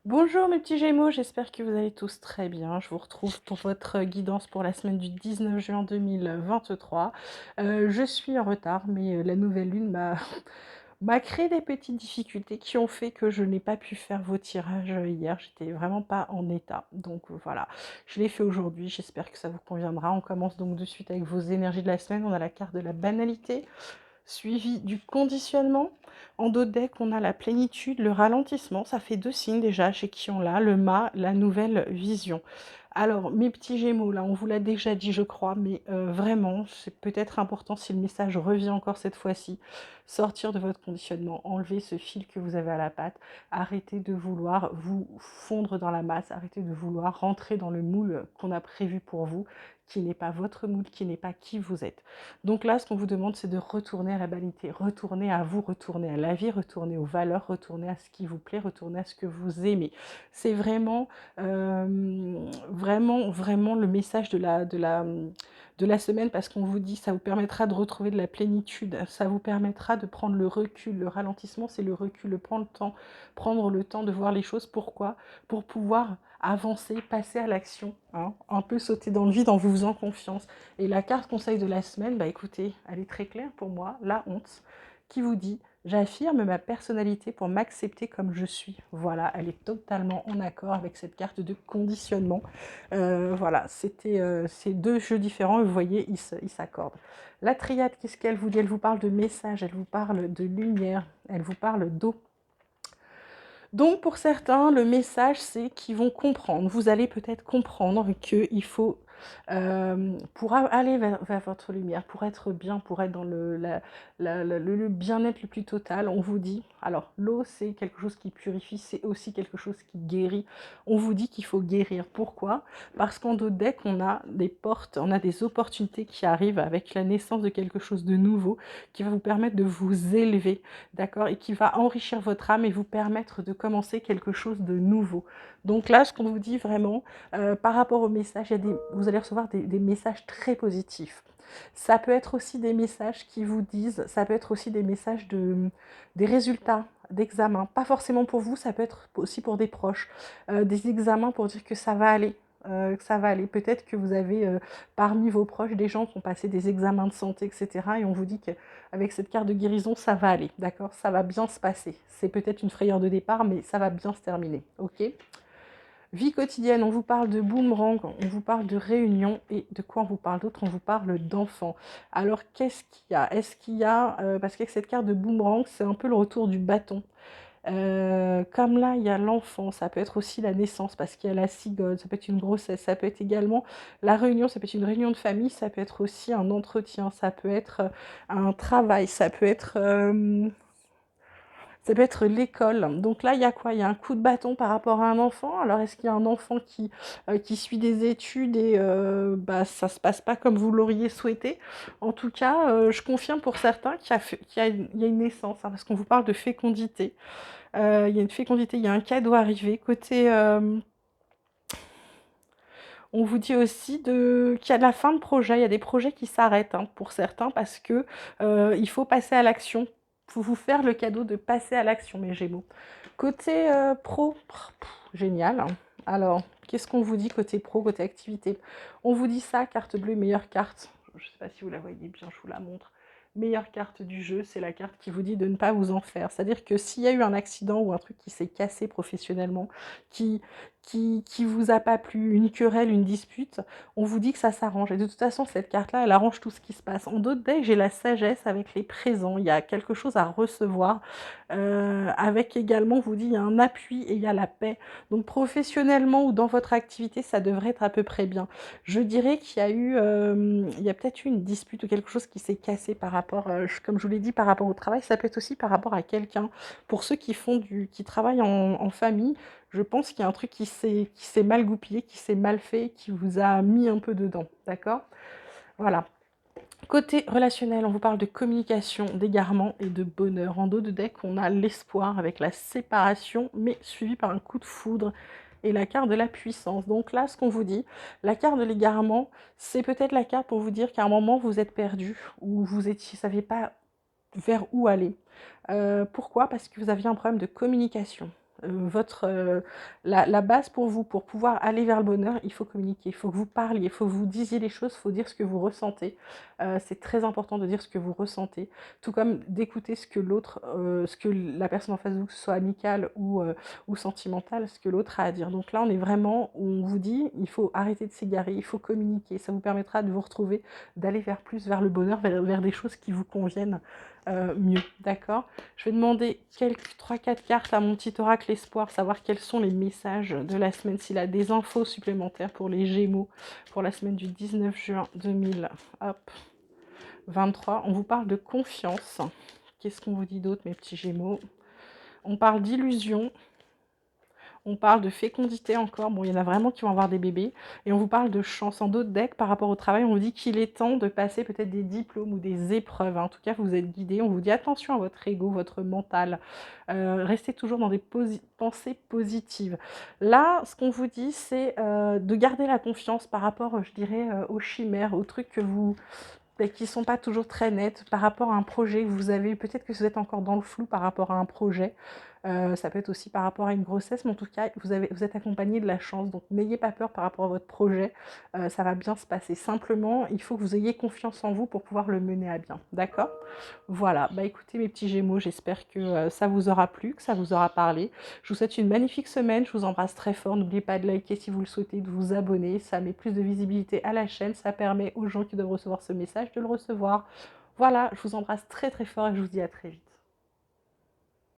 Bonjour mes petits Gémeaux, j'espère que vous allez tous très bien. Je vous retrouve pour votre guidance pour la semaine du 19 juin 2023. Je suis en retard, mais la nouvelle lune m'a créé des petites difficultés qui ont fait que je n'ai pas pu faire vos tirages hier. J'étais vraiment pas en état. Donc voilà, je l'ai fait aujourd'hui. J'espère que ça vous conviendra. On commence donc de suite avec vos énergies de la semaine. On a la carte de la banalité, suivi du conditionnement. En dos de deck, on a la plénitude, le ralentissement. Ça fait deux signes déjà chez qui on l'a, le mât, la nouvelle vision. Alors, mes petits Gémeaux, là, on vous l'a déjà dit, je crois, mais vraiment, c'est peut-être important si le message revient encore cette fois-ci. Sortir de votre conditionnement, enlever ce fil que vous avez à la patte, arrêtez de vouloir vous fondre dans la masse, arrêtez de vouloir rentrer dans le moule qu'on a prévu pour vous, qui n'est pas votre moule, qui n'est pas qui vous êtes. Donc là, ce qu'on vous demande, c'est de retourner à la banalité, retourner à vous, retourner à la vie, retourner aux valeurs, retourner à ce qui vous plaît, retourner à ce que vous aimez. C'est vraiment le message de la semaine, parce qu'on vous dit, ça vous permettra de retrouver de la plénitude, ça vous permettra de prendre le recul. Le ralentissement, c'est le recul, prendre le temps de voir les choses. Pourquoi? Pour pouvoir avancer, passer à l'action, hein, un peu sauter dans le vide en vous faisant confiance. Et la carte conseil de la semaine, bah écoutez, elle est très claire pour moi, la honte, qui vous dit: j'affirme ma personnalité pour m'accepter comme je suis. Voilà, elle est totalement en accord avec cette carte de conditionnement. Voilà, c'est deux jeux différents, et vous voyez, ils s'accordent. La triade, qu'est-ce qu'elle vous dit? Elle vous parle de message, elle vous parle de lumière, elle vous parle d'eau. Donc pour certains, le message, c'est qu'ils vont comprendre. Vous allez peut-être comprendre qu'il faut, pour aller vers votre lumière, pour être bien, pour être dans le bien-être le plus total, on vous dit, alors l'eau, c'est quelque chose qui purifie, c'est aussi quelque chose qui guérit. On vous dit qu'il faut guérir. Pourquoi? Parce qu'en dos de deck, on a des portes, on a des opportunités qui arrivent avec la naissance de quelque chose de nouveau, qui va vous permettre de vous élever, d'accord, et qui va enrichir votre âme et vous permettre de commencer quelque chose de nouveau. Donc là, ce qu'on vous dit vraiment, par rapport au message, vous allez recevoir des messages très positifs. Ça peut être aussi des messages qui vous disent, ça peut être aussi des messages des résultats d'examen, pas forcément pour vous, ça peut être aussi pour des proches, des examens pour dire que ça va aller. Que ça va aller. Peut-être que vous avez parmi vos proches des gens qui ont passé des examens de santé, etc. Et on vous dit qu'avec cette carte de guérison, ça va aller, d'accord? Ça va bien se passer. C'est peut-être une frayeur de départ, mais ça va bien se terminer, ok? Vie quotidienne, on vous parle de boomerang, on vous parle de réunion, et de quoi on vous parle d'autre? On vous parle d'enfants. Alors, qu'est-ce qu'il y a? Est-ce qu'il y a, parce qu'avec cette carte de boomerang, c'est un peu le retour du bâton. Comme là, il y a l'enfant, ça peut être aussi la naissance, parce qu'il y a la cigogne, ça peut être une grossesse, ça peut être également la réunion, ça peut être une réunion de famille, ça peut être aussi un entretien, ça peut être un travail, ça peut être l'école. Donc là, il y a quoi? Il y a un coup de bâton par rapport à un enfant. Alors, est-ce qu'il y a un enfant qui suit des études et bah, ça ne se passe pas comme vous l'auriez souhaité? En tout cas, je confirme pour certains qu'il y a une naissance, hein, parce qu'on vous parle de fécondité. Il y a une fécondité, il y a un cadeau arrivé. On vous dit aussi qu'il y a de la fin de projet, il y a des projets qui s'arrêtent, hein, pour certains, parce que il faut passer à l'action. Il faut vous faire le cadeau de passer à l'action, mes Gémeaux. Côté pro, génial, hein. Alors, qu'est-ce qu'on vous dit côté pro, côté activité? On vous dit ça, carte bleue, meilleure carte. Je ne sais pas si vous la voyez bien, je vous la montre. Meilleure carte du jeu, c'est la carte qui vous dit de ne pas vous en faire. C'est-à-dire que s'il y a eu un accident ou un truc qui s'est cassé professionnellement, qui qui vous a pas plu, une querelle, une dispute, on vous dit que ça s'arrange. Et de toute façon, cette carte-là, elle arrange tout ce qui se passe. En d'autres decks, j'ai la sagesse avec les présents. Il y a quelque chose à recevoir. Avec également, on vous dit, il y a un appui et il y a la paix. Donc professionnellement ou dans votre activité, ça devrait être à peu près bien. Je dirais qu'il y a eu, il y a peut-être eu une dispute ou quelque chose qui s'est cassé par rapport, comme je vous l'ai dit, par rapport au travail. Ça peut être aussi par rapport à quelqu'un. Pour ceux qui travaillent en famille, je pense qu'il y a un truc qui s'est mal goupillé, qui s'est mal fait, qui vous a mis un peu dedans, d'accord? Voilà. Côté relationnel, on vous parle de communication, d'égarement et de bonheur. En dos de deck, on a l'espoir avec la séparation, mais suivi par un coup de foudre et la carte de la puissance. Donc là, ce qu'on vous dit, la carte de l'égarement, c'est peut-être la carte pour vous dire qu'à un moment, vous êtes perdu, ou vous ne saviez pas vers où aller. Pourquoi? Parce que vous aviez un problème de communication. la base pour vous, pour pouvoir aller vers le bonheur, il faut communiquer, il faut que vous parliez, il faut que vous disiez les choses, il faut dire ce que vous ressentez. C'est très important de dire ce que vous ressentez, tout comme d'écouter ce que l'autre, ce que la personne en face de vous, que ce soit amicale ou sentimentale, ce que l'autre a à dire. Donc là, on est vraiment où on vous dit, il faut arrêter de s'égarer, il faut communiquer. Ça vous permettra de vous retrouver, d'aller vers plus, vers le bonheur, vers des choses qui vous conviennent mieux, d'accord? Je vais demander quelques 3-4 cartes à mon petit oracle espoir, savoir quels sont les messages de la semaine, s'il a des infos supplémentaires pour les Gémeaux, pour la semaine du 19 juin 2023. On vous parle de confiance. Qu'est-ce qu'on vous dit d'autre, mes petits Gémeaux? On parle d'illusion. On parle de fécondité encore. Bon, il y en a vraiment qui vont avoir des bébés. Et on vous parle de chance. En d'autres decks, par rapport au travail, on vous dit qu'il est temps de passer peut-être des diplômes ou des épreuves. En tout cas, vous êtes guidé. On vous dit attention à votre ego, votre mental. Restez toujours dans des pensées positives. Là, ce qu'on vous dit, c'est de garder la confiance par rapport, je dirais, aux chimères, aux trucs que vous qui ne sont pas toujours très nettes par rapport à un projet que vous avez. Peut-être que vous êtes encore dans le flou par rapport à un projet. Ça peut être aussi par rapport à une grossesse, mais en tout cas, vous êtes accompagné de la chance. Donc, n'ayez pas peur par rapport à votre projet. Ça va bien se passer. Simplement, il faut que vous ayez confiance en vous pour pouvoir le mener à bien. D'accord? Voilà. Bah écoutez, mes petits Gémeaux, j'espère que ça vous aura plu, que ça vous aura parlé. Je vous souhaite une magnifique semaine. Je vous embrasse très fort. N'oubliez pas de liker si vous le souhaitez, de vous abonner. Ça met plus de visibilité à la chaîne. Ça permet aux gens qui doivent recevoir ce message de le recevoir. Voilà, je vous embrasse très très fort et je vous dis à très vite.